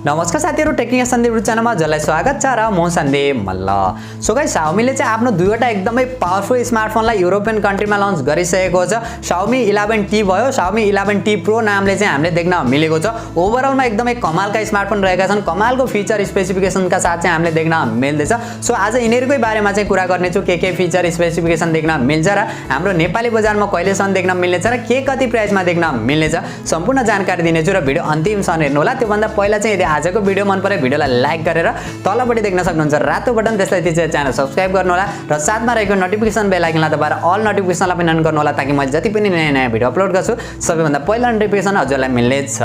नमस्कार साथीहरु, टेक्निकल सन्दीप च्यानलमा जसलाई स्वागत छ र म Sandeep Malla. So guys, Xiaomi ले आफ्नो दुईवटा एकदमै पावरफुल स्मार्टफोनलाई युरोपियन कन्ट्रीमा लन्च गरिसकेको छ। Xiaomi 11T भयो, Xiaomi 11T Pro नामले हामीले देख्न मिलेको छ। ओभरअलमा एकदमै कमालका स्मार्टफोन रहेका छन्, कमालको फिचर स्पेसिफिकेसनका साथ हामीले देख्न मिल्दैछ। सो आज यिनीहरुकै बारेमा कुरा गर्ने छु, के फिचर स्पेसिफिकेसन देख्न मिल्छ र हाम्रो नेपाली बजारमा कहिलेसम्म देख्न मिल्नेछ र के कति प्राइसमा देख्न मिल्नेछ सम्पूर्ण जानकारी दिनेछु र भिडियो अन्तिमसम्म हेर्नु होला। त्योभन्दा पहिला यदि आजको भिडियो मन परे भिडियोलाई लाइक गरेर तलपट्टि देख्न सक्नुहुन्छ रातो बटन, त्यसलाई थिचेर च्यानल सब्स्क्राइब गर्नु होला र साथमा रहेको नोटिफिकेसन बेल आइकनलाई दबाएर अल नोटिफिकेसनलाई पनि अन गर्नु होला, ताकि मैले जति पनि नयाँ भिडियो अपलोड गर्छु सबैभन्दा पहिला नोटिफिकेसन हजुरलाई मिल्नेछ।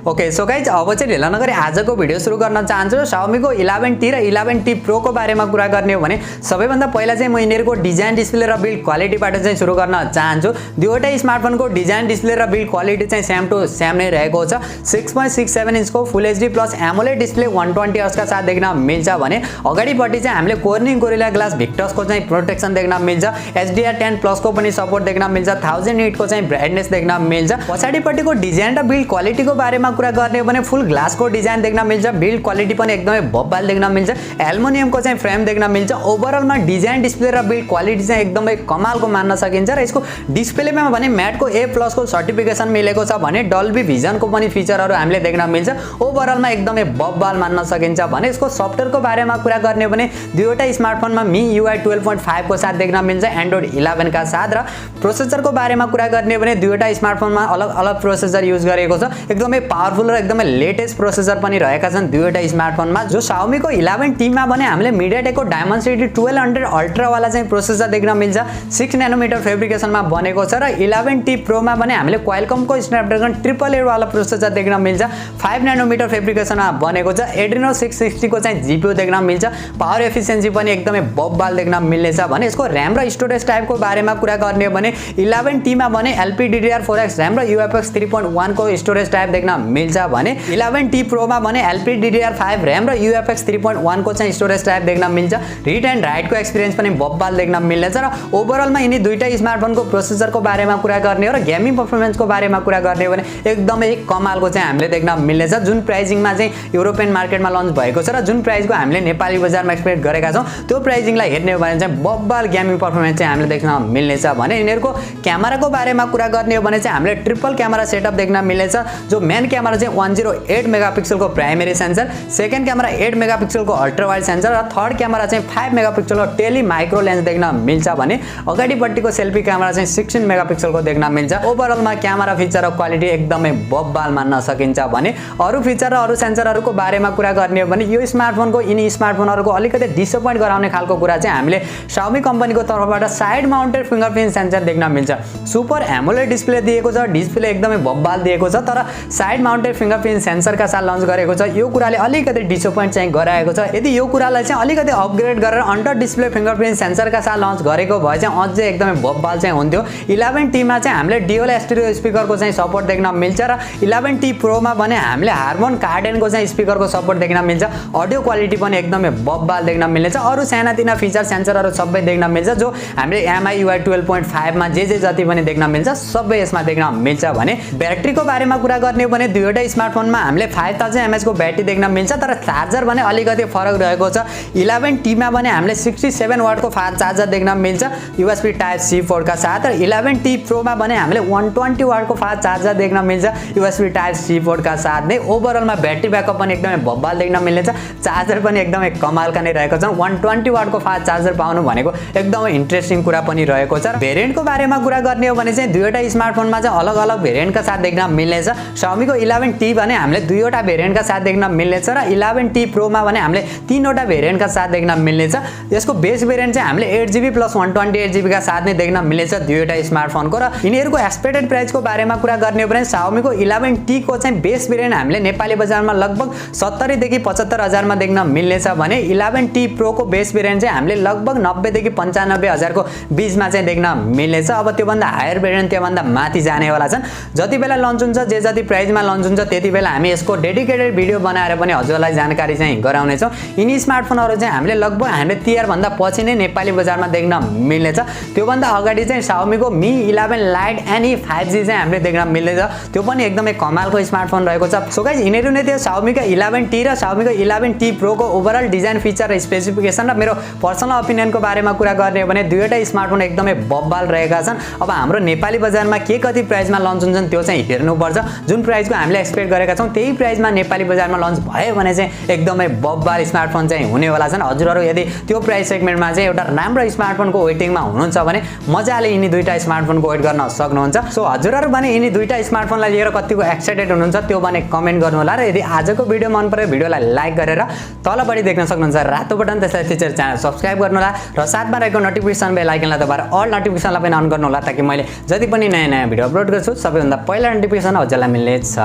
ओके, सो गाइज अब ढिला नगरी आजको भिडियो सुरु गर्न चाहन्छु। Xiaomi को 11T र 11T Pro को बारेमा कुरा गर्ने हो भने सबैभन्दा पहिला म यिनीहरुको डिजाइन डिस्प्ले र बिल्ड क्वालिटीबाट सुरु गर्न चाहन्छु। दुईवटै स्मार्टफोनको डिजाइन डिस्प्ले र build quality same to same नै रहेको छ। 6.67 इन्चको full HD plus AMOLED display 120 hertz का साथ देख्न मिल्छ भने अगाडिपट्टि हामीले कोर्निङ गोरिल्ला ग्लास भिक्टसको प्रोटेक्सन देख्न मिल्छ। HDR10 प्लस को पनि सपोर्ट देख्न मिल्छ। 1000 निट को ब्राइटनेस देख्न मिल्छ। पछाडिपट्टिको डिजाइन र बिल्ड क्वालिटीको बारेमा कुरा गर्ने हो भने फुल ग्लास को डिजाइन देख्न मिल्छ। बिल्ड क्वालिटी पनि एकदमै बब्बाल देख्न मिल्छ। एल्युमिनियम को फ्रेम देख्न मिल्छ। ओभरअलमा डिजाइन डिस्प्ले र बिल्ड क्वालिटी एकदमै कमालको मान्न सकिन्छ र यसको डिस्प्लेमा भने म्याट को A+ को सर्टिफिकेसन मिलेको छ भने डल्बी भिजन को पनि फिचरहरु हामीले देख्न मिल्छ। ओभरअलमा एकदमै बब्बाल मान्न सकिन्छ भने यसको सफ्टवेयरको बारेमा कुरा गर्ने हो भने दुईवटा स्मार्टफोनमा MIUI 12.5 को साथ देख्न मिल्छ एन्ड्रोइड 11 का साथ। र प्रोसेसरको बारेमा कुरा गर्ने हो भने दुईवटा स्मार्टफोनमा अलग-अलग प्रोसेसर युज गरेको छ। एकदमै पावरफुल र एकदमै लेटेस्ट प्रोसेसर पनि रहेका छन् दुईवटा स्मार्टफोनमा। जो Xiaomi को 11T मा भने हामीले MediaTek को Dimensity 1200 अल्ट्रा वाला प्रोसेसर देख्न मिल्छ। 6 नैनोमिटर फेब्रिकेसनमा बनेको छ र 11T Pro मा भने हामीले Qualcomm को Snapdragon 888 वाला प्रोसेसर देख्न मिल्छ। 5 नैनोमिटर फेब्रिकेसनमा बनेको छ। Adreno 660 को GPU देख्न मिल्छ। पावर एफिसिएन्सी पनि एकदमै बब्बाल देख्न मिल्नेछ भने यसको RAM र स्टोरेज टाइपको बारेमा कुरा गर्ने हो भने 11T मा भने LPDDR4X RAM र UFS 3.1 को स्टोरेज टाइप देख्न मिल्छ भने 11T Pro मा भने LPDDR5 RAM र UFS 3.1 को स्टोरेज टाइप देख्न मिल्छ। रिड एन्ड राइट को एक्सपिरियन्स पनि बब्बाल देख्न मिल्नेछ र ओभरअलमा यिनी दुईटा स्मार्टफोनको प्रोसेसरको बारेमा कुरा गर्ने हो र गेमिङ परफर्मेन्सको बारेमा कुरा गर्ने हो भने एकदमै कमालको हामीले देख्न मिल्नेछ। जुन प्राइसिङमा युरोपियन मार्केटमा लन्च भएको छ र जुन प्राइसको हामीले नेपाली बजारमा एक्सपेक्ट गरेका छौं त्यो प्राइसिङलाई हेर्ने हो भने बब्बाल गेमिङ परफर्मेन्स हामीले देख्न मिल्नेछ भने यिनीहरुको क्यामेराको बारेमा कुरा गर्ने हो भने हामीले ट्रिपल क्यामेरा सेटअप देख्न मिल्नेछ। जो मेन क्यामेरा 108 मेगापिक्सल को primary sensor, second camera 8 megapixel को अल्ट्रा वाइड सेन्सर र थर्ड क्यामेरा 5 मेगापिक्सल को टेली माइक्रो लेन्स देख्न मिल्छ भने अगाडिपट्टिको सेल्फी क्यामेरा 16 मेगापिक्सल को देख्न मिल्छ। ओभरअलमा क्यामेरा फिचर र क्वालिटी एकदमै बब्बाल मान्न सकिन्छ भने अरु फिचर र अरु सेन्सरहरुको बारेमा कुरा गर्ने हो भने यो स्मार्टफोनको यिनी स्मार्टफोनहरुको अलिकति डिसअपोइन्ट गराउने खालको कुरा हामीले Xiaomi कम्पनीको तर्फबाट साइड माउन्टेड फिंगरप्रिन्ट सेन्सर देख्न मिल्छ। सुपर एमोलेड डिस्प्ले दिएको छ, डिस्प्ले एकदमै बब्बाल दिएको छ, तर साइड माउन्टेड फिंगरप्रिन्ट सेन्सर का साथ लन्च गरेको छ। यो कुराले अलिकति डिसअपोइन्ट गराएको छ। यदि यो कुरालाई अलिकति अपग्रेड गरेर अन्डर डिस्प्ले फिंगरप्रिन्ट सेन्सर का साथ लन्च गरेको भए अझै एकदमै बब्बाल हुन्थ्यो। 11T मा हामीले ड्युअल स्टेरियो स्पिकरको सपोर्ट देख्न मिल्छ र 11T Pro मा भने हामीले हार्मन कार्डेन को स्पिकरको सपोर्ट देख्न मिल्छ। अडियो क्वालिटी पनि एकदमै बब्बाल देख्न मिल्नेछ। अरु सानातिना फिचर सेन्सरहरु सबै देख्न मिल्छ जो हामीले MIUI 12.5 मा जे जति पनि देख्न मिल्छ सबै यसमा देख्न मिल्छ भने ब्याट्रीको बारेमा कुरा गर्ने हो भने दुईवटा स्मार्टफोनमा हामीले 5000 mAh को ब्याट्री देख्न मिल्छ, तर चार्जर भने अलिकति फरक रहेको छ। 11T मा भने हामीले 67 वाट को फास्ट चार्जर देख्न मिल्छ USB टाइप C पोर्ट का साथ र 11T Pro मा भने हामीले 120 वाट को फास्ट चार्जर देख्न मिल्छ USB टाइप C पोर्ट का साथ नै। ओभरअलमा ब्याट्री ब्याकअप पनि एकदमै बब्बाल देख्न मिल्नेछ। चार्जर पनि एकदमै कमालका नै रहेको छ। 120 वाट को फास्ट चार्जर पाउनु भनेको एकदमै इन्ट्रेस्टिङ कुरा पनि रहेको छ। भेरिएन्टको बारेमा कुरा गर्ने हो भने दुईवटा स्मार्टफोनमा अलग-अलग भेरिएन्टका साथ देख्न मिल्नेछ। Xiaomi को 11T भने हामीले दुईवटा भेरिएन्टका साथ देख्न मिल्नेछ र 11T Pro मा भने हामीले तीनवटा भेरिएन्टका साथ देख्न मिल्नेछ। यसको बेस भेरिएन्ट हामीले 8GB प्लस 128GB का साथ नै देख्न मिल्नेछ दुईवटा स्मार्टफोनको। र यिनीहरुको एक्सपेक्टेड प्राइसको बारेमा कुरा गर्ने हो भने Xiaomi को 11T को बेस भेरिएन्ट हामीले नेपाली बजारमा लगभग 70 देखि 75 हजार मा देख्न मिल्नेछ भने 11T Pro को बेस भेरिएन्ट हामीले लगभग 90 देखि 95 हजार को बीचमा देख्न मिल्नेछ। अब त्यो भन्दा हायर भेरिएन्ट त्यो भन्दा माथि जाने वाला छन्। जति बेला लन्च हुन्छ जे जति प्राइसमा लन्च लन्च हुन्छ त्यति बेला हामी यसको डेडिकेटेड भिडियो बनाएर पनि हजुरलाई जानकारी चाहिँ गराउनेछौँ। यिनी स्मार्टफोनहरू चाहिँ हामीले लगभग हामीले तिहार भन्दा पछि नै नेपाली बजारमा देख्न मिल्नेछ। त्योभन्दा अगाडि चाहिँ Xiaomi को Mi 11 Lite अनि 5G चाहिँ हामीले देख्न मिल्नेछ। त्यो पनि एकदमै कमालको स्मार्टफोन रहेको छ। सो गाइस यिनीहरू नै थियो Xiaomi को 11T र Xiaomi को 11T Pro को ओभरअल डिजाइन फीचर र स्पेसिफिकेसन र मेरो पर्सनल ओपिनियनको बारेमा कुरा गर्ने हो भने दुईवटा स्मार्टफोन एकदमै बब्बाल रहेका छन्। अब हाम्रो नेपाली बजारमा के कति प्राइसमा लन्च हुन्छन् त्यो चाहिँ हेर्नुपर्छ। जुन प्राइसको हामीले एक्सपेक्ट गरेका छौँ त्यही प्राइसमा नेपाली बजारमा लन्च भयो भने चाहिँ एकदमै बब्बाल स्मार्टफोन चाहिँ हुनेवाला छन्। हजुरहरू यदि त्यो प्राइस सेगमेन्टमा चाहिँ एउटा राम्रो स्मार्टफोनको वेटिङमा हुनुहुन्छ भने मजाले यिनी दुईटा स्मार्टफोनको वेट गर्न सक्नुहुन्छ। सो हजुरहरू भने यिनी दुईटा स्मार्टफोनलाई लिएर कतिको एक्साइटेड हुनुहुन्छ त्यो भने कमेन्ट गर्नु होला र यदि आजको भिडियो मन पर्यो भिडियोलाई लाइक गरेर तलपट्टि देख्न सक्नुहुन्छ रातो बटन त्यसलाई थिचेर च्यानल सब्स्क्राइब गर्नु होला र साथमा रहेको नोटिफिकेसन बेल आइकनलाई दबाएर अल नोटिफिकेसनलाई पनि अन गर्नु होला ताकि मैले जति पनि नयाँ भिडियो अपलोड गर्छु सबैभन्दा पहिला नोटिफिकेसन हजुरलाई मिल्नेछ।